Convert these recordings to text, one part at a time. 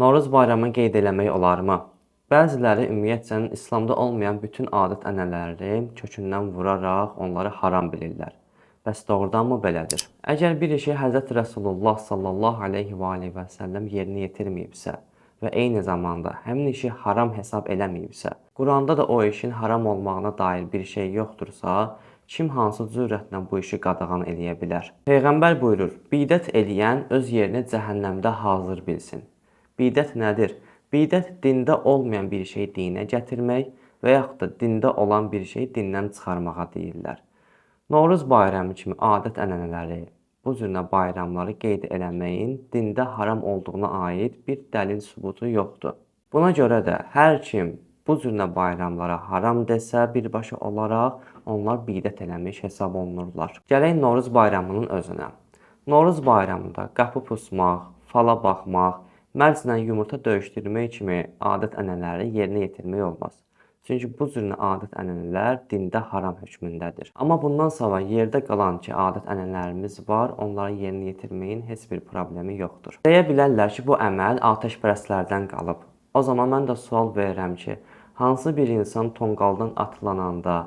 Novruz bayramını qeyd eləmək olarmı? Bəziləri ümumiyyətcə İslamda olmayan bütün adət-ənənələri kökündən vuraraq onları haram bilirlər. Bəs doğrudanmı belədir? Əgər bir işi Həzrət Rəsulullah sallallahu aleyhi və aleyhi və səlləm yerinə yetirməyibsə və eyni zamanda həmin işi haram hesab eləməyibsə, Quranda da o işin haram olmağına dair bir şey yoxdursa, kim hansı cürətlə bu işi qadağan eləyə bilər? Peyğəmbər buyurur, bidət eləyən öz yerini cəhənnəmdə hazır bilsin. Bidət nədir? Bidət dində olmayan bir şey dinə gətirmək və yaxud da dində olan bir şey dindən çıxarmağa deyirlər. Novruz bayramı kimi adət-ənənələri, bu cürlə bayramları qeyd eləməyin dində haram olduğuna aid bir dəlil sübutu yoxdur. Buna görə də hər kim bu cürlə bayramlara haram desə birbaşa olaraq onlar bidət eləmiş hesab olunurlar. Gələk Novruz bayramının özünə. Novruz bayramında qapı pusmaq, fala baxmaq, mərclə yumurta döyüşdürmək kimi adət-ənənələri yerinə yetirmək olmaz. Çünki bu cürlə adət-ənənələr dində haram hökmündədir. Amma bundan sonra yerdə qalan ki, adət-ənənələrimiz var, onları yerinə yetirməyin heç bir problemi yoxdur. Deyə bilərlər ki, bu əməl atəşpərəstlərdən qalıb. O zaman mən də sual verirəm ki, hansı bir insan tonqaldan atılananda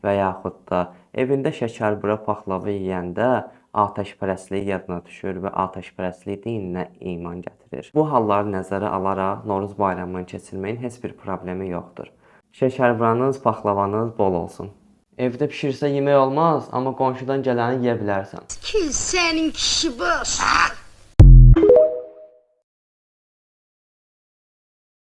və yaxud da evində şəkərbura paxlava yeyəndə atəşpərəstliyi yadına düşür və atəşpərəstlik dininə iman gətirir. Bu halları nəzərə alaraq Novruz bayramını keçirməyin heç bir problemi yoxdur. Şəkərburanız, paxlavanız bol olsun. Evdə pişirsə yemək olmaz, amma qonşudan gələni yeyə bilərsən. Ki sənin kişi boş.